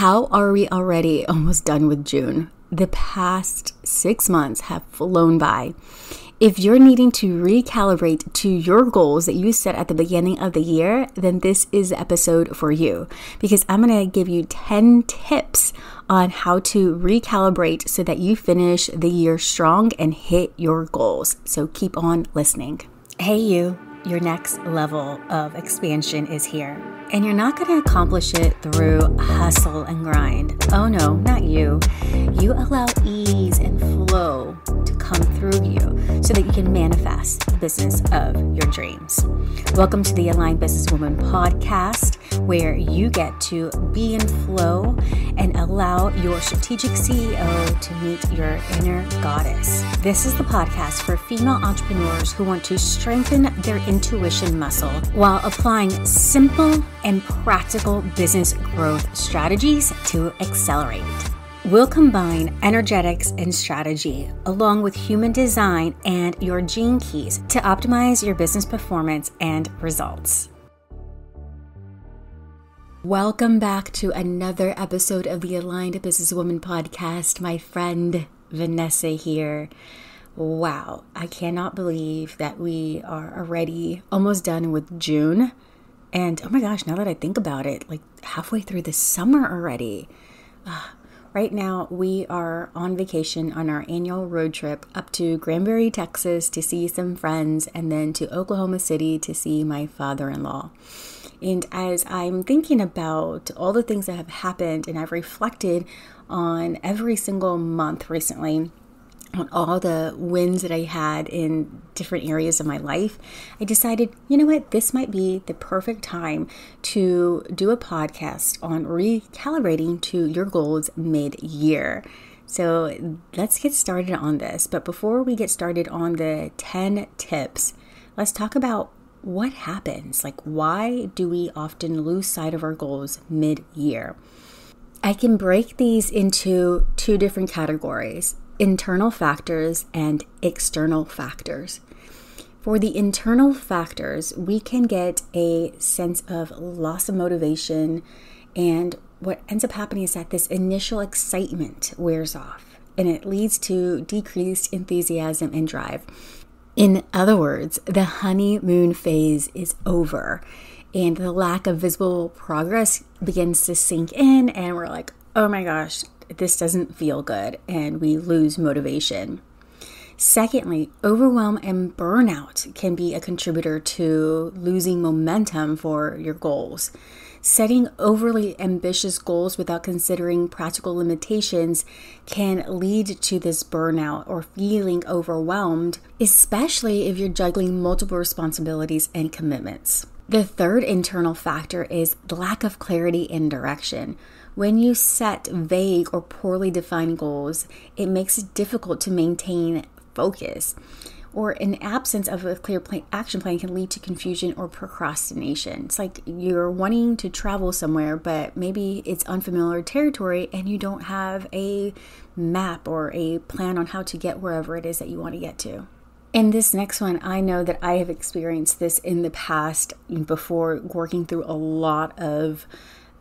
How are we already almost done with June? The past 6 months have flown by. If you're needing to recalibrate to your goals that you set at the beginning of the year, then this is the episode for you, because I'm going to give you 10 tips on how to recalibrate so that you finish the year strong and hit your goals. So keep on listening. Hey you, your next level of expansion is here. And you're not going to accomplish it through hustle and grind. Oh no, not you. You allow ease and flow to come through you so that you can manifest the business of your dreams. Welcome to the Aligned Businesswoman podcast, where you get to be in flow and allow your strategic CEO to meet your inner goddess. This is the podcast for female entrepreneurs who want to strengthen their intuition muscle while applying simple and practical business growth strategies to accelerate. We'll combine energetics and strategy along with human design and your gene keys to optimize your business performance and results. Welcome back to another episode of the Aligned Businesswoman podcast. My friend Vanessa here. Wow, I cannot believe that we are already almost done with June. And oh my gosh, now that I think about it, like halfway through the summer already. Right now, we are on vacation on our annual road trip up to Granbury, Texas to see some friends, and then to Oklahoma City to see my father-in-law. And as I'm thinking about all the things that have happened, and I've reflected on every single month recently, on all the wins that I had in different areas of my life, I decided, you know what, this might be the perfect time to do a podcast on recalibrating to your goals mid-year. So let's get started on this. But before we get started on the 10 tips, let's talk about what happens. Like, why do we often lose sight of our goals mid-year? I can break these into two different categories: internal factors and external factors. For the internal factors, we can get a sense of loss of motivation, and what ends up happening is that this initial excitement wears off and it leads to decreased enthusiasm and drive. In other words, the honeymoon phase is over and the lack of visible progress begins to sink in, and we're like, oh my gosh, this doesn't feel good, and we lose motivation. Secondly, overwhelm and burnout can be a contributor to losing momentum for your goals. Setting overly ambitious goals without considering practical limitations can lead to this burnout or feeling overwhelmed, especially if you're juggling multiple responsibilities and commitments. The third internal factor is the lack of clarity and direction. When you set vague or poorly defined goals, it makes it difficult to maintain focus, or an absence of a clear action plan can lead to confusion or procrastination. It's like you're wanting to travel somewhere, but maybe it's unfamiliar territory and you don't have a map or a plan on how to get wherever it is that you want to get to. And this next one, I know that I have experienced this in the past before working through a lot of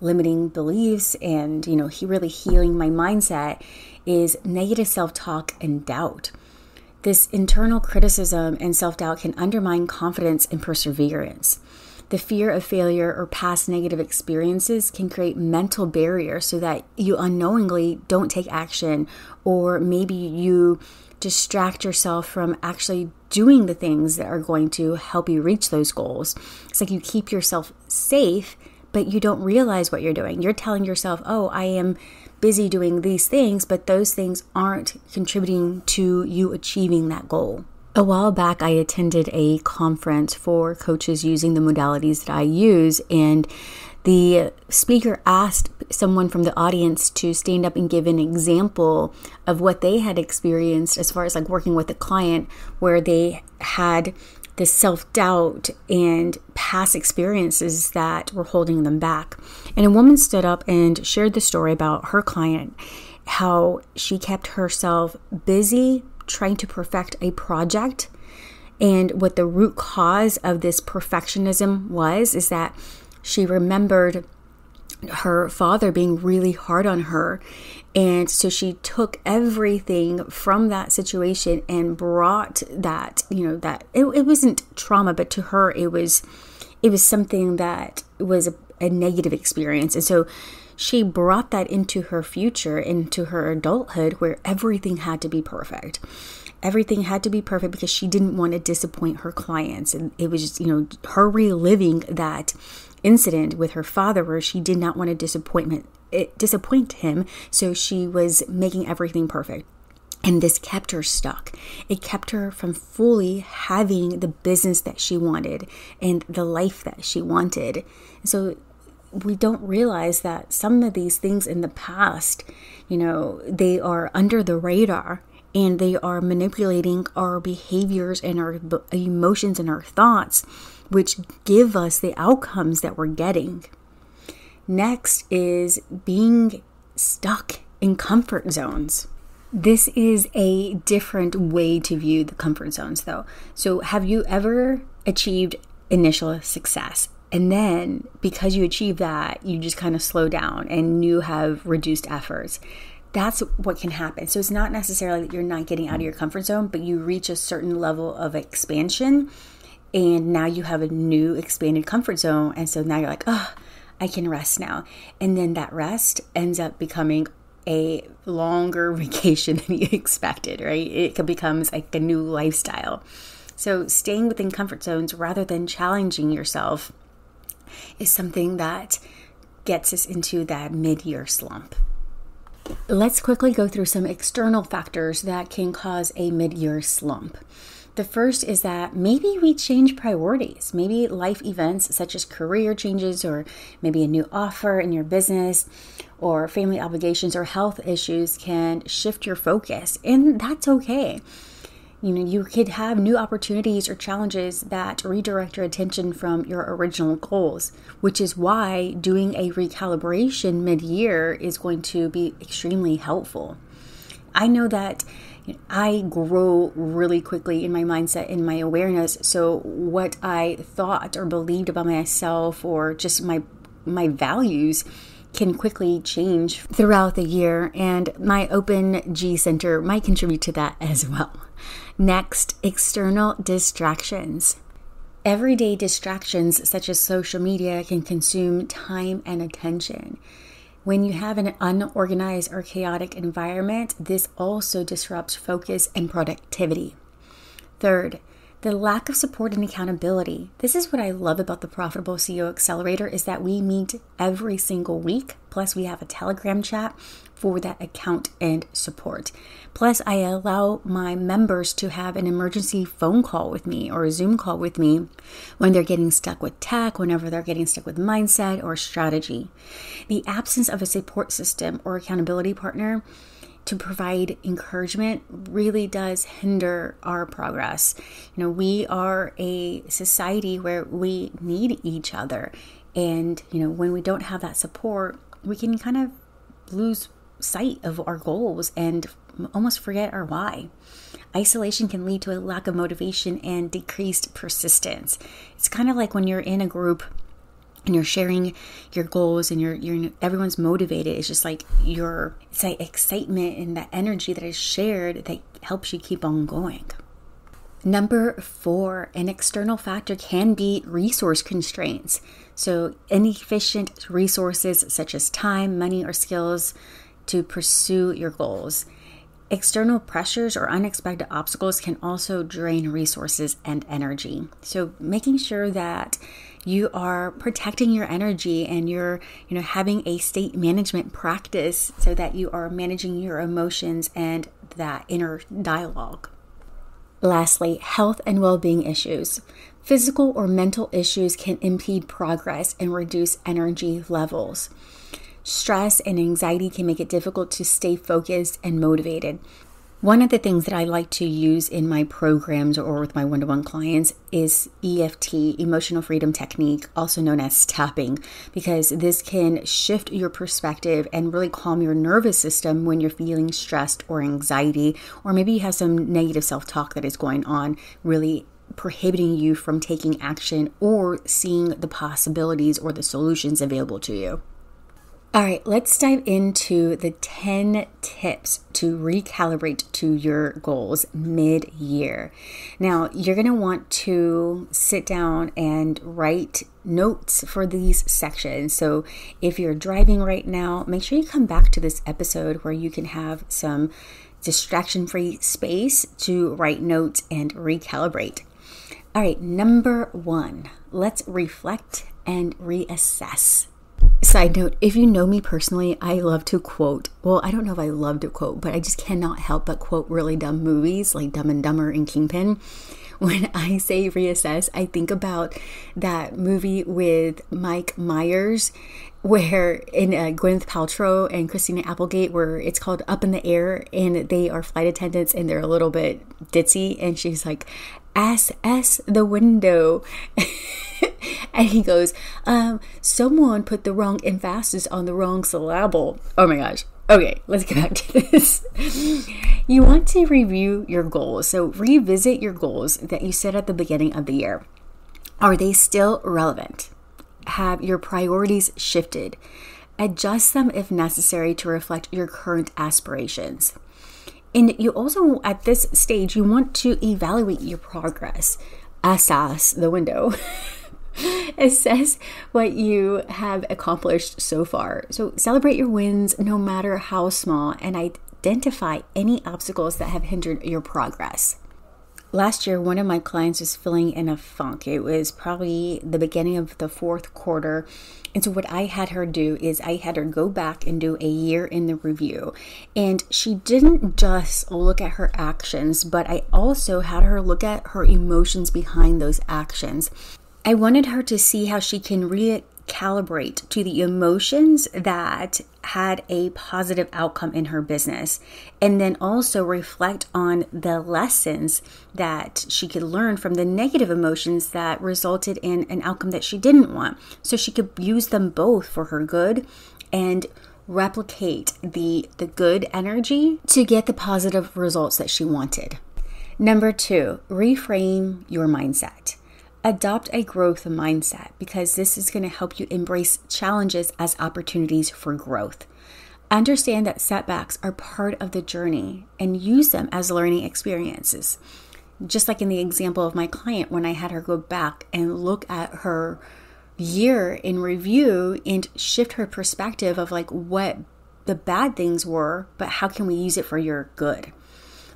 limiting beliefs and, really healing my mindset, is negative self-talk and doubt. This internal criticism and self-doubt can undermine confidence and perseverance. The fear of failure or past negative experiences can create mental barriers so that you unknowingly don't take action, or maybe you distract yourself from actually doing the things that are going to help you reach those goals. It's like you keep yourself safe, but you don't realize what you're doing. You're telling yourself, oh, I am busy doing these things, but those things aren't contributing to you achieving that goal. A while back, I attended a conference for coaches using the modalities that I use, and the speaker asked someone from the audience to stand up and give an example of what they had experienced as far as like working with a client where they had this self-doubt and past experiences that were holding them back. And a woman stood up and shared the story about her client, how she kept herself busy trying to perfect a project. And what the root cause of this perfectionism was is that she remembered her father being really hard on her. And so she took everything from that situation and brought that, that it wasn't trauma, but to her, it was something that was a negative experience. And so she brought that into her future, into her adulthood, where everything had to be perfect. Everything had to be perfect because she didn't want to disappoint her clients. And it was just, her reliving that incident with her father where she did not want to disappoint him. So she was making everything perfect. And this kept her stuck. It kept her from fully having the business that she wanted and the life that she wanted. So we don't realize that some of these things in the past, they are under the radar and they are manipulating our behaviors and our emotions and our thoughts, which give us the outcomes that we're getting. Next is being stuck in comfort zones. This is a different way to view the comfort zones, though. So have you ever achieved initial success? And then because you achieve that, you just kind of slow down and you have reduced efforts. That's what can happen. So it's not necessarily that you're not getting out of your comfort zone, but you reach a certain level of expansion and now you have a new expanded comfort zone. And so now you're like, oh, I can rest now. And then that rest ends up becoming a longer vacation than you expected, right? It becomes like a new lifestyle. So staying within comfort zones rather than challenging yourself is something that gets us into that mid-year slump. Let's quickly go through some external factors that can cause a mid-year slump. The first is that maybe we change priorities. Maybe life events such as career changes or maybe a new offer in your business or family obligations or health issues can shift your focus, and that's okay. You could have new opportunities or challenges that redirect your attention from your original goals, which is why doing a recalibration mid-year is going to be extremely helpful. I know that I grow really quickly in my mindset, in my awareness. So what I thought or believed about myself or just my values can quickly change throughout the year. And my Open G Center might contribute to that as well. Next, external distractions. Everyday distractions such as social media can consume time and attention. When you have an unorganized or chaotic environment, this also disrupts focus and productivity. Third, the lack of support and accountability. This is what I love about the Profitable CEO Accelerator is that we meet every single week. Plus we have a Telegram chat for that account and support. Plus I allow my members to have an emergency phone call with me or a Zoom call with me when they're getting stuck with tech, whenever they're getting stuck with mindset or strategy. The absence of a support system or accountability partner to provide encouragement really does hinder our progress. We are a society where we need each other. And, when we don't have that support, we can kind of lose sight of our goals and almost forget our why. Isolation can lead to a lack of motivation and decreased persistence. It's kind of like when you're in a group and you're sharing your goals and you're everyone's motivated. It's just like it's like excitement and that energy that is shared that helps you keep on going. Number 4, an external factor can be resource constraints. So inefficient resources such as time, money, or skills to pursue your goals. External pressures or unexpected obstacles can also drain resources and energy. So making sure that you are protecting your energy and you're, having a state management practice so that you are managing your emotions and that inner dialogue. Lastly, health and well-being issues. Physical or mental issues can impede progress and reduce energy levels. Stress and anxiety can make it difficult to stay focused and motivated. One of the things that I like to use in my programs or with my one-to-one clients is EFT, Emotional Freedom Technique, also known as tapping, because this can shift your perspective and really calm your nervous system when you're feeling stressed or anxiety, or maybe you have some negative self-talk that is going on, really prohibiting you from taking action or seeing the possibilities or the solutions available to you. All right, let's dive into the 10 tips to recalibrate to your goals mid-year. Now, you're going to want to sit down and write notes for these sections. So if you're driving right now, make sure you come back to this episode where you can have some distraction-free space to write notes and recalibrate. All right, number 1, let's reflect and reassess. Side note, if you know me personally, I love to quote. Well, I don't know if I love to quote, but I just cannot help but quote really dumb movies like Dumb and Dumber and Kingpin. When I say reassess, I think about that movie with Mike Myers where in Gwyneth Paltrow and Christina Applegate, where it's called Up in the Air, and they are flight attendants and they're a little bit ditzy, and she's like, "SS the window." And he goes, someone put the wrong emphasis on the wrong syllable. Oh my gosh. Okay, let's get back to this. You want to review your goals. So revisit your goals that you set at the beginning of the year. Are they still relevant? Have your priorities shifted? Adjust them if necessary to reflect your current aspirations. And you also, at this stage, you want to evaluate your progress. Assess the window. Assess what you have accomplished so far. So celebrate your wins, no matter how small, and identify any obstacles that have hindered your progress. Last year, one of my clients was feeling in a funk. It was probably the beginning of the fourth quarter. And so what I had her do is I had her go back and do a year in the review. And she didn't just look at her actions, but I also had her look at her emotions behind those actions. I wanted her to see how she can recalibrate to the emotions that had a positive outcome in her business, and then also reflect on the lessons that she could learn from the negative emotions that resulted in an outcome that she didn't want, so she could use them both for her good and replicate the good energy to get the positive results that she wanted. Number 2, reframe your mindset. Adopt a growth mindset, because this is going to help you embrace challenges as opportunities for growth. Understand that setbacks are part of the journey and use them as learning experiences. Just like in the example of my client, when I had her go back and look at her year in review and shift her perspective of like what the bad things were, but how can we use it for your good?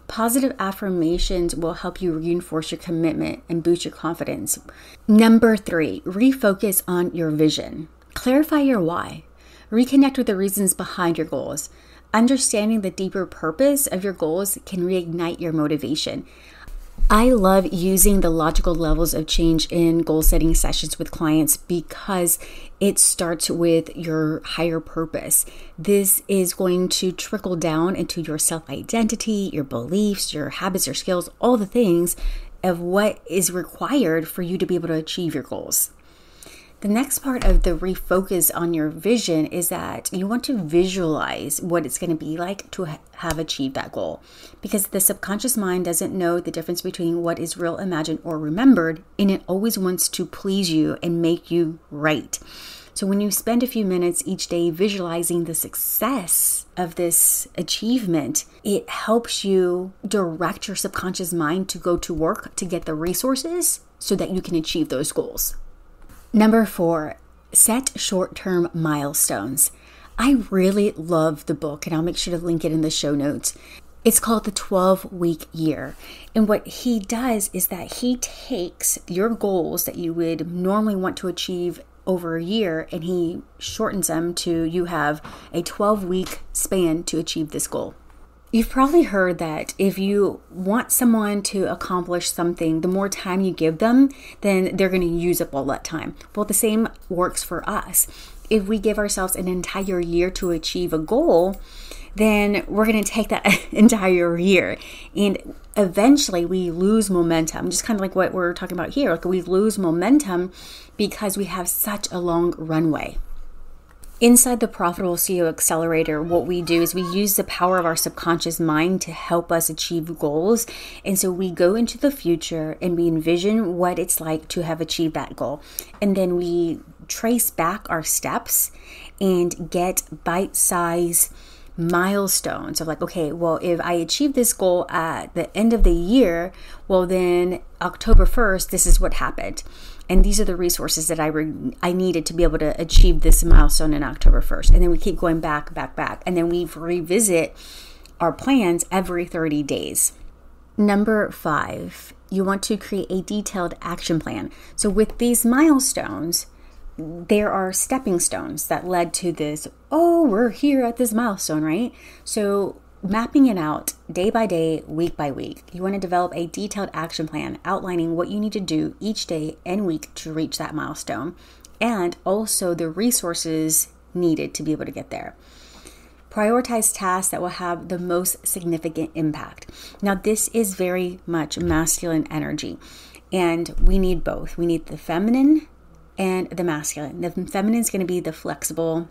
Positive affirmations will help you reinforce your commitment and boost your confidence. Number 3, refocus on your vision. Clarify your why. Reconnect with the reasons behind your goals. Understanding the deeper purpose of your goals can reignite your motivation. I love using the logical levels of change in goal setting sessions with clients because it starts with your higher purpose. This is going to trickle down into your self-identity, your beliefs, your habits, your skills, all the things of what is required for you to be able to achieve your goals. The next part of the refocus on your vision is that you want to visualize what it's going to be like to have achieved that goal, because the subconscious mind doesn't know the difference between what is real, imagined, or remembered, and it always wants to please you and make you right. So when you spend a few minutes each day visualizing the success of this achievement, it helps you direct your subconscious mind to go to work to get the resources so that you can achieve those goals. Number 4, set short-term milestones. I really love the book, and I'll make sure to link it in the show notes. It's called The 12-Week Year. And what he does is that he takes your goals that you would normally want to achieve over a year, and he shortens them to you have a 12-week span to achieve this goal. You've probably heard that if you want someone to accomplish something, the more time you give them, then they're going to use up all that time. Well, the same works for us. If we give ourselves an entire year to achieve a goal, then we're going to take that entire year. And eventually we lose momentum, just kind of like what we're talking about here. Like we lose momentum because we have such a long runway. Inside the Profitable CEO Accelerator, what we do is we use the power of our subconscious mind to help us achieve goals. And so we go into the future and we envision what it's like to have achieved that goal. And then we trace back our steps and get bite-sized milestones of like, okay, well, if I achieve this goal at the end of the year, well, then October 1st, this is what happened. And these are the resources that I needed to be able to achieve this milestone in October 1st. And then we keep going back. And then we revisit our plans every 30 days. Number 5, you want to create a detailed action plan. So with these milestones, there are stepping stones that led to this, oh, we're here at this milestone, right? So mapping it out day by day, week by week. You want to develop a detailed action plan outlining what you need to do each day and week to reach that milestone, and also the resources needed to be able to get there. Prioritize tasks that will have the most significant impact. Now, this is very much masculine energy, and we need both. We need the feminine and the masculine. The feminine is going to be the flexible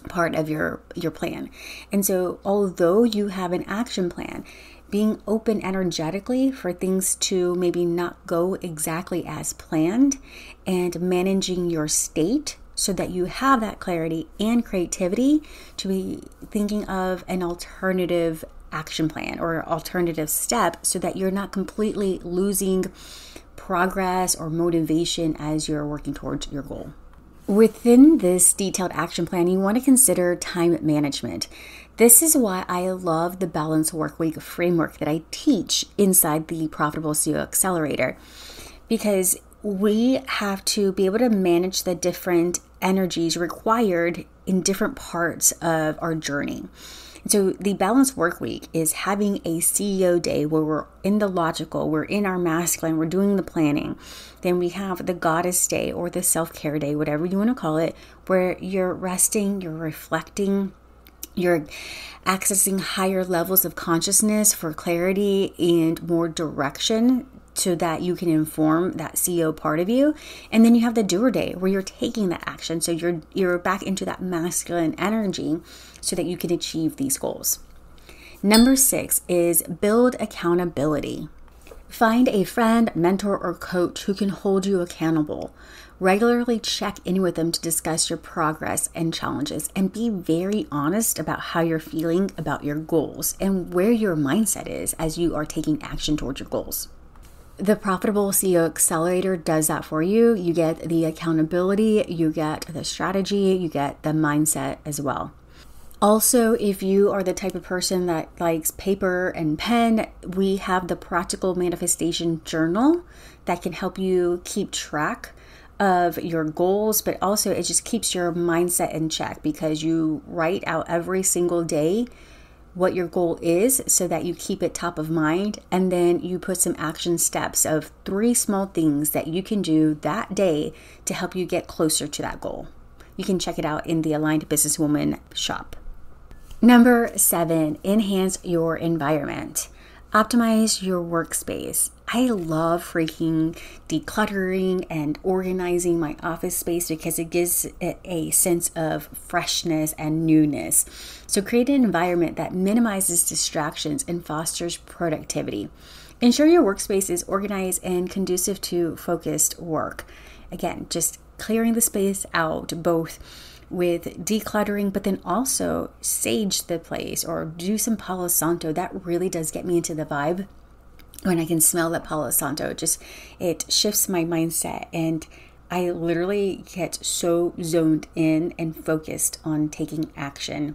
part of your plan. And so although you have an action plan, being open energetically for things to maybe not go exactly as planned and managing your state so that you have that clarity and creativity to be thinking of an alternative action plan or alternative step so that you're not completely losing progress or motivation as you're working towards your goal. Within this detailed action plan, you want to consider time management. This is why I love the Balanced Workweek framework that I teach inside the Profitable CEO Accelerator, because we have to be able to manage the different energies required in different parts of our journey. So the Balanced Workweek is having a CEO day where we're in the logical, we're in our masculine, we're doing the planning. Then we have the Goddess Day or the Self-Care Day, whatever you want to call it, where you're resting, you're reflecting, you're accessing higher levels of consciousness for clarity and more direction so that you can inform that CEO part of you. And then you have the Doer Day where you're taking that action. So you're back into that masculine energy so that you can achieve these goals. Number 6 is build accountability. Find a friend, mentor, or coach who can hold you accountable. Regularly check in with them to discuss your progress and challenges, and be very honest about how you're feeling about your goals and where your mindset is as you are taking action towards your goals. The Profitable CEO Accelerator does that for you. You get the accountability, you get the strategy, you get the mindset as well. Also, if you are the type of person that likes paper and pen, we have the Practical Manifestation Journal that can help you keep track of your goals, but also it just keeps your mindset in check because you write out every single day what your goal is so that you keep it top of mind, and then you put some action steps of 3 small things that you can do that day to help you get closer to that goal. You can check it out in the Aligned Businesswoman shop. Number 7, enhance your environment. Optimize your workspace. I love freaking decluttering and organizing my office space because it gives it a sense of freshness and newness. So create an environment that minimizes distractions and fosters productivity. Ensure your workspace is organized and conducive to focused work. Again, just clearing the space out, both with decluttering, but then also sage the place or do some Palo Santo. That really does get me into the vibe when I can smell that Palo Santo. It shifts my mindset and I literally get so zoned in and focused on taking action.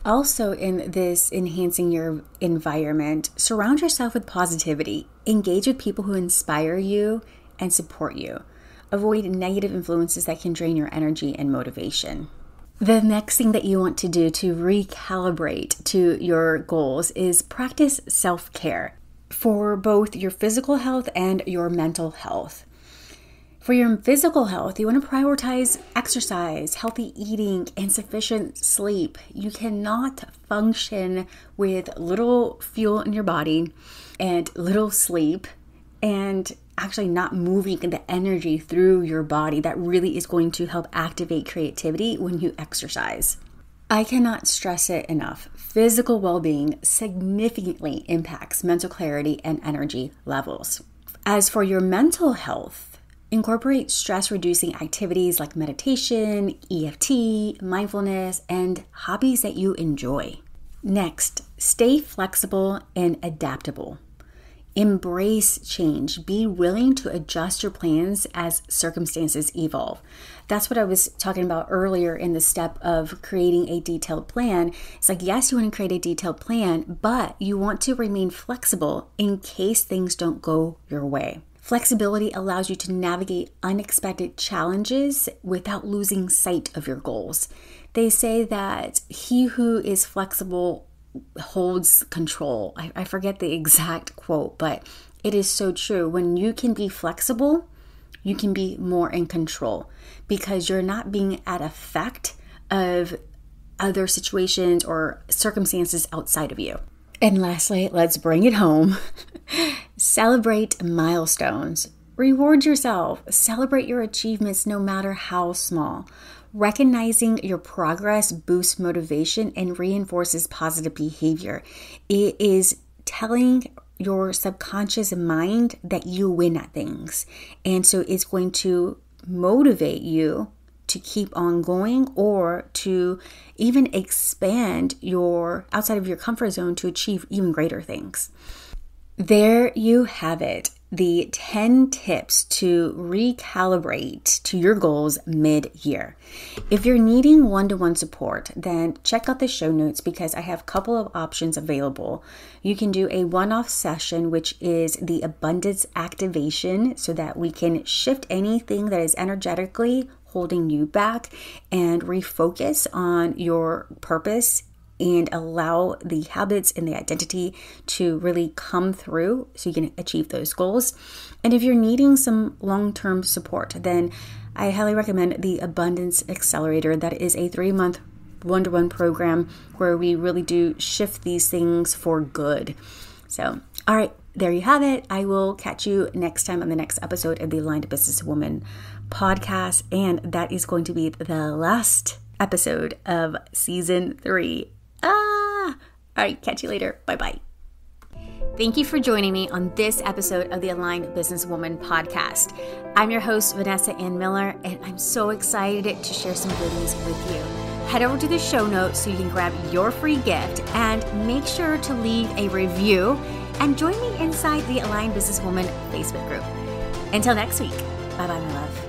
Also, in this enhancing your environment, surround yourself with positivity. Engage with people who inspire you and support you. Avoid negative influences that can drain your energy and motivation. The next thing that you want to do to recalibrate to your goals is practice self-care for both your physical health and your mental health. For your physical health, you want to prioritize exercise, healthy eating, and sufficient sleep. You cannot function with little fuel in your body and little sleep and actually not moving the energy through your body that really is going to help activate creativity when you exercise. I cannot stress it enough. Physical well-being significantly impacts mental clarity and energy levels. As for your mental health, Incorporate stress-reducing activities like meditation, EFT, mindfulness, and hobbies that you enjoy. Next, stay flexible and adaptable. Embrace change. Be willing to adjust your plans as circumstances evolve. That's what I was talking about earlier in the step of creating a detailed plan. It's like, yes, you want to create a detailed plan, but you want to remain flexible in case things don't go your way. Flexibility allows you to navigate unexpected challenges without losing sight of your goals. They say that he who is flexible holds control. I forget the exact quote, but it is so true. When you can be flexible, you can be more in control because you're not being at effect of other situations or circumstances outside of you. And lastly, let's bring it home. Celebrate milestones. Reward yourself. Celebrate your achievements no matter how small. Recognizing your progress boosts motivation and reinforces positive behavior. It is telling your subconscious mind that you win at things. And so it's going to motivate you to keep on going or to even expand your outside of your comfort zone to achieve even greater things. There you have it. The 10 tips to recalibrate to your goals mid-year. If you're needing one-to-one support, then check out the show notes because I have a couple of options available. You can do a one-off session, which is the abundance activation, so that we can shift anything that is energetically holding you back and refocus on your purpose and allow the habits and the identity to really come through so you can achieve those goals. And if you're needing some long-term support, then I highly recommend the Abundance Accelerator. That is a 3-month one-to-one program where we really do shift these things for good. So, all right, there you have it. I will catch you next time on the next episode of the Aligned Businesswoman podcast. And that is going to be the last episode of season 3. All right, catch you later. Bye-bye. Thank you for joining me on this episode of the Aligned Businesswoman podcast. I'm your host, Vanessa Ann Miller, and I'm so excited to share some goodies with you. Head over to the show notes so you can grab your free gift and make sure to leave a review and join me inside the Aligned Businesswoman Facebook group. Until next week, bye-bye, my love.